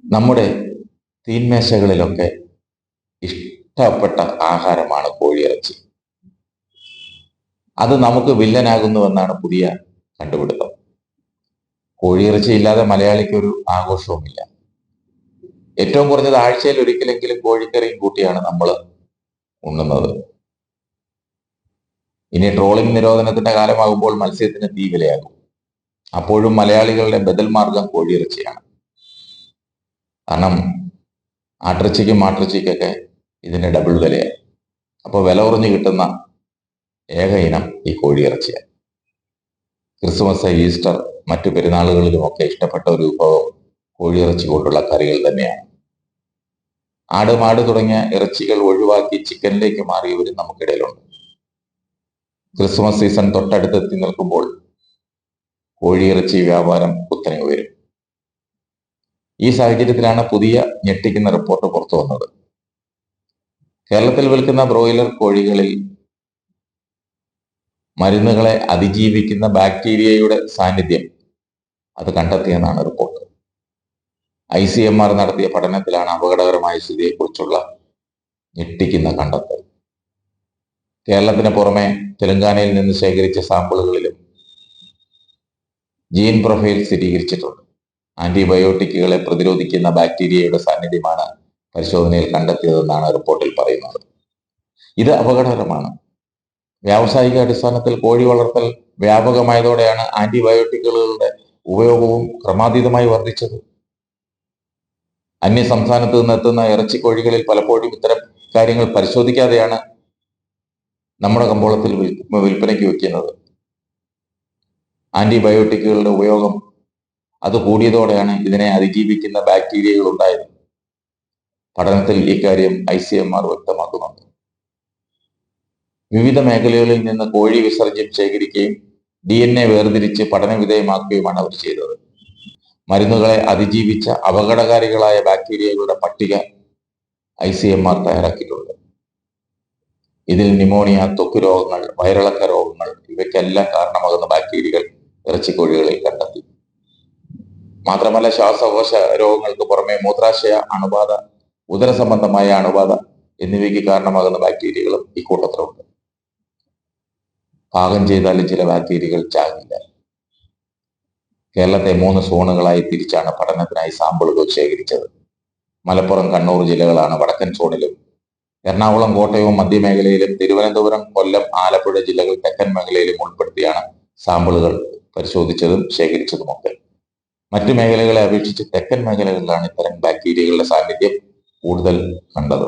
നമ്മുടെ തീന്മേശകളിലൊക്കെ ഇഷ്ടപ്പെട്ട ആഹാരമാണ് കോഴിയിറച്ചി. അത് നമുക്ക് വില്ലനാകുന്നുവെന്നാണ് പുതിയ കണ്ടുപിടുത്തം. കോഴിയിറച്ചി ഇല്ലാതെ മലയാളിക്ക് ഒരു ആഘോഷവുമില്ല. ഏറ്റവും കുറഞ്ഞത് ആഴ്ചയിൽ ഒരിക്കലെങ്കിലും കോഴിക്കറിയും കൂട്ടിയാണ് നമ്മൾ ഉണ്ണുന്നത്. ഇനി ട്രോളിംഗ് നിരോധനത്തിന്റെ കാലമാകുമ്പോൾ മത്സ്യത്തിന് തീ വിലയാകും. അപ്പോഴും മലയാളികളുടെ ബദൽ മാർഗം കോഴിയിറച്ചിയാണ്. കാരണം ആട്ടിറച്ചിക്കും മാട്ടിറച്ചിക്കൊക്കെ ഇതിന് ഡബിൾ വിലയാണ്. അപ്പോൾ വില കുറഞ്ഞ് കിട്ടുന്ന ഏക ഇനം ഈ കോഴിയിറച്ചിയാണ്. ക്രിസ്മസ്, ഈസ്റ്റർ, മറ്റു പെരുന്നാളുകളിലുമൊക്കെ ഇഷ്ടപ്പെട്ട ഒരു വിഭവം കോഴിയിറച്ചി കൊണ്ടുള്ള കറികൾ തന്നെയാണ്. ആട്, മാട് തുടങ്ങിയ ഇറച്ചികൾ ഒഴിവാക്കി ചിക്കനിലേക്ക് മാറിയവരും നമുക്കിടയിലുണ്ട്. ക്രിസ്മസ് സീസൺ തൊട്ടടുത്തെത്തി നിൽക്കുമ്പോൾ കോഴിയിറച്ചി വ്യാപാരം കുത്തനെ ഉയരും. ഈ സാഹചര്യത്തിലാണ് പുതിയ ഞെട്ടിക്കുന്ന റിപ്പോർട്ട് പുറത്തു വന്നത്. കേരളത്തിൽ വിൽക്കുന്ന ബ്രോയിലർ കോഴികളിൽ മരുന്നുകളെ അതിജീവിക്കുന്ന ബാക്ടീരിയയുടെ സാന്നിധ്യം അത് കണ്ടെത്തിയെന്നാണ് റിപ്പോർട്ട്. ICMR നടത്തിയ പഠനത്തിലാണ് അപകടകരമായ സ്ഥിതിയെക്കുറിച്ചുള്ള ഞെട്ടിക്കുന്ന കണ്ടെത്തൽ. കേരളത്തിന് പുറമെ തെലങ്കാനയിൽ നിന്ന് ശേഖരിച്ച സാമ്പിളുകളിലും ജീൻ പ്രൊഫൈൽ സ്ഥിരീകരിച്ചിട്ടുണ്ട്. ആന്റിബയോട്ടിക്കുകളെ പ്രതിരോധിക്കുന്ന ബാക്ടീരിയയുടെ സാന്നിധ്യമാണ് പരിശോധനയിൽ കണ്ടെത്തിയതെന്നാണ് റിപ്പോർട്ടിൽ പറയുന്നത്. ഇത് അപകടകരമാണ്. വ്യാവസായിക അടിസ്ഥാനത്തിൽ കോഴി വളർത്തൽ വ്യാപകമായതോടെയാണ് ആന്റിബയോട്ടിക്കുകളുടെ ഉപയോഗവും ക്രമാതീതമായി വർദ്ധിച്ചത്. അന്യ സംസ്ഥാനത്ത് നിന്ന് എത്തുന്ന ഇറച്ചിക്കോഴികളിൽ പലപ്പോഴും ഇത്തരം കാര്യങ്ങൾ പരിശോധിക്കാതെയാണ് നമ്മുടെ കമ്പോളത്തിൽ വിൽപ്പനയ്ക്ക് വയ്ക്കുന്നത്. ആന്റിബയോട്ടിക്കുകളുടെ ഉപയോഗം അത് കൂടിയതോടെയാണ് ഇതിനെ അതിജീവിക്കുന്ന ബാക്ടീരിയകൾ ഉണ്ടായത്. പഠനത്തിൽ ഇക്കാര്യം ICMR വ്യക്തമാക്കുന്നുണ്ട്. വിവിധ മേഖലകളിൽ നിന്ന് കോഴി വിസർജ്യം ശേഖരിക്കുകയും DNA വേർതിരിച്ച് പഠന വിധേയമാക്കുകയുമാണ് അവർ ചെയ്തത്. മരുന്നുകളെ അതിജീവിച്ച അപകടകാരികളായ ബാക്ടീരിയകളുടെ പട്ടിക ICMR തയ്യാറാക്കിയിട്ടുണ്ട്. ഇതിൽ ന്യൂമോണിയ, ത്വക്ക് രോഗങ്ങൾ, വയറിളക്ക രോഗങ്ങൾ ഇവയ്ക്കെല്ലാം കാരണമാകുന്ന ബാക്ടീരിയകൾ ഇറച്ചിക്കോഴികളിൽ കണ്ടെത്തി. മാത്രമല്ല, ശ്വാസകോശ രോഗങ്ങൾക്ക് പുറമെ മൂത്രാശയ അണുബാധ, ഉദര സംബന്ധമായ അണുബാധ എന്നിവയ്ക്ക് കാരണമാകുന്ന ബാക്ടീരിയകളും ഇക്കൂട്ടത്തിലുണ്ട്. പാകം ചെയ്താലും ചില ബാക്ടീരിയകൾ ചാകില്ല. കേരളത്തെ 3 സോണുകളായി തിരിച്ചാണ് പഠനത്തിനായി സാമ്പിളുകൾ ശേഖരിച്ചത്. മലപ്പുറം, കണ്ണൂർ ജില്ലകളാണ് വടക്കൻ സോണിലും, എറണാകുളം, കോട്ടയവും മധ്യമേഖലയിലും, തിരുവനന്തപുരം, കൊല്ലം, ആലപ്പുഴ ജില്ലകൾ തെക്കൻ മേഖലയിലും ഉൾപ്പെടുത്തിയാണ് സാമ്പിളുകൾ പരിശോധിച്ചതും ശേഖരിച്ചതുമൊക്കെ. മറ്റു മേഖലകളെ അപേക്ഷിച്ച് തെക്കൻ മേഖലകളിലാണ് ഇത്തരം ബാക്ടീരിയകളുടെ സാന്നിധ്യം കൂടുതൽ കണ്ടത്.